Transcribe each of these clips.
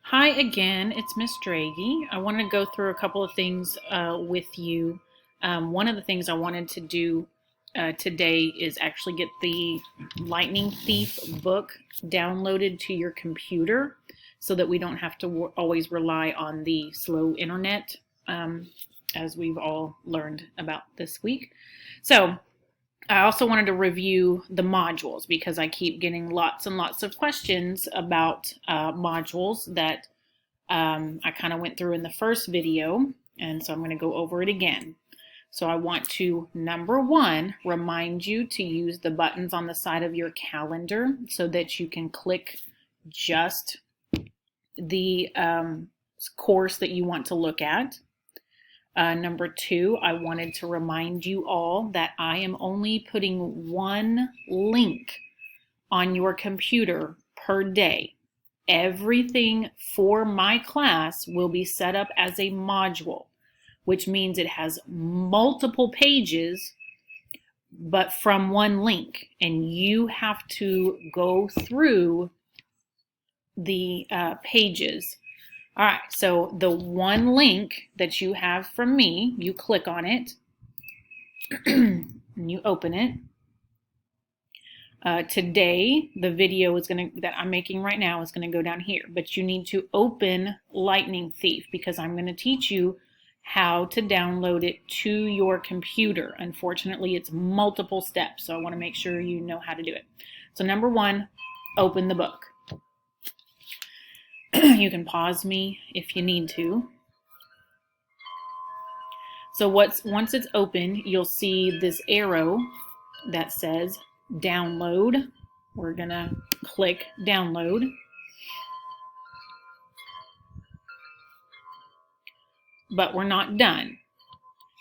Hi again, it's Miss Draghi. I want to go through a couple of things with you. One of the things I wanted to do today is actually get the Lightning Thief book downloaded to your computer so that we don't have to always rely on the slow internet, as we've all learned about this week. So I also wanted to review the modules because I keep getting lots and lots of questions about modules that I kind of went through in the first video, and so I'm going to go over it again. So I want to, number one, remind you to use the buttons on the side of your calendar so that you can click just the course that you want to look at. Number two, I wanted to remind you all that I am only putting one link on your computer per day. Everything for my class will be set up as a module, which means it has multiple pages, but from one link. And you have to go through the pages. All right, so the one link that you have from me, you click on it and you open it. Today, the video that I'm making right now is going to go down here, but you need to open Lightning Thief because I'm going to teach you how to download it to your computer. Unfortunately, it's multiple steps, so I want to make sure you know how to do it. So number one, open the book. You can pause me if you need to. So once it's open, you'll see this arrow that says download. We're gonna click download. But we're not done.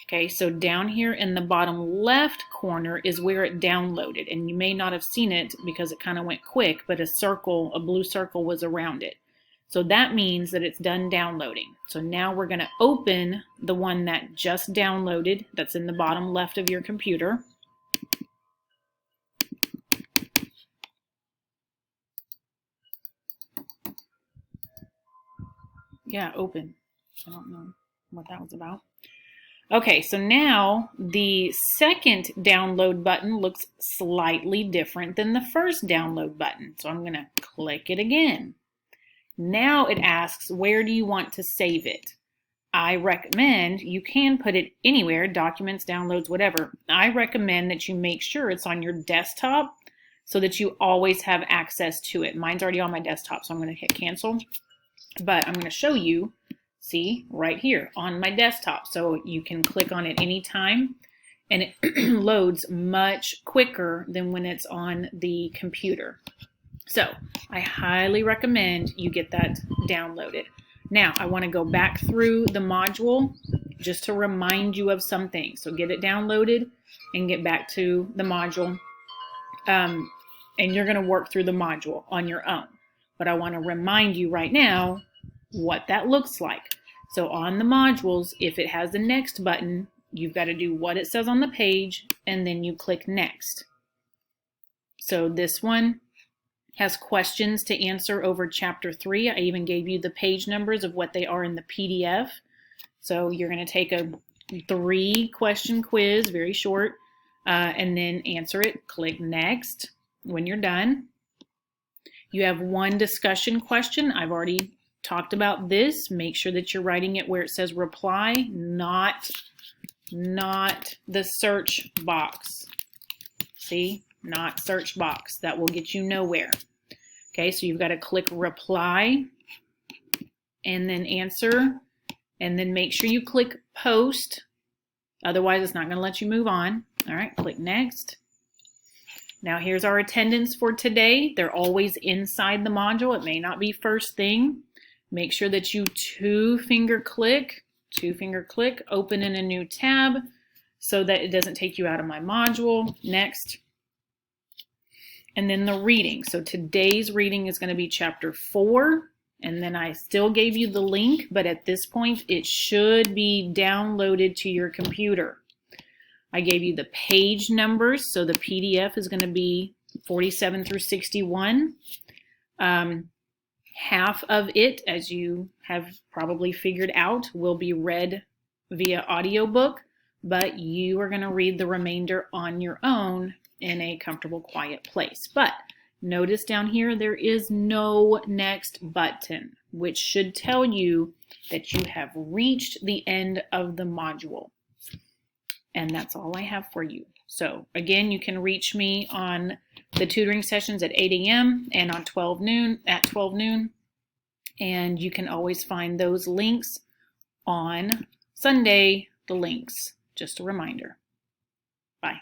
Okay, so down here in the bottom left corner is where it downloaded, and you may not have seen it because it kind of went quick, but a blue circle was around it. So that means that it's done downloading. So now we're going to open the one that just downloaded that's in the bottom left of your computer. Yeah, open. I don't know what that was about. Okay, so now the second download button looks slightly different than the first download button. So I'm going to click it again. Now it asks, where do you want to save it? I recommend you can put it anywhere, documents, downloads, whatever. I recommend that you make sure it's on your desktop so that you always have access to it. Mine's already on my desktop, so I'm going to hit cancel. But I'm going to show you, see, right here on my desktop. So you can click on it anytime, and it loads much quicker than when it's on the computer. So I highly recommend you get that downloaded. Now I want to go back through the module just to remind you of some things. So get it downloaded and get back to the module. And you're going to work through the module on your own. But I want to remind you right now what that looks like. So on the modules, if it has the next button, you've got to do what it says on the page and then you click next. So this one has questions to answer over chapter 3. I even gave you the page numbers of what they are in the PDF. So you're going to take a 3-question quiz, very short, and then answer it. Click next when you're done. You have one discussion question. I've already talked about this. Make sure that you're writing it where it says reply, not the search box. See? Not search box. That will get you nowhere. Okay, so you've got to click reply and then answer, and then make sure you click post. Otherwise, it's not going to let you move on. All right, click next. Now here's our attendance for today. They're always inside the module. It may not be first thing. Make sure that you two-finger click, open in a new tab so that it doesn't take you out of my module. Next. And then the reading. So today's reading is going to be chapter 4. And then I still gave you the link, but at this point it should be downloaded to your computer. I gave you the page numbers. So the PDF is going to be 47 through 61. Half of it, as you have probably figured out, will be read via audiobook, but you are going to read the remainder on your own in a comfortable, quiet place. But notice down here there is no next button, which should tell you that you have reached the end of the module. And that's all I have for you. So again, you can reach me on the tutoring sessions at 8 a.m. and on 12 noon. And you can always find those links on Sunday, the links. Just a reminder. Bye.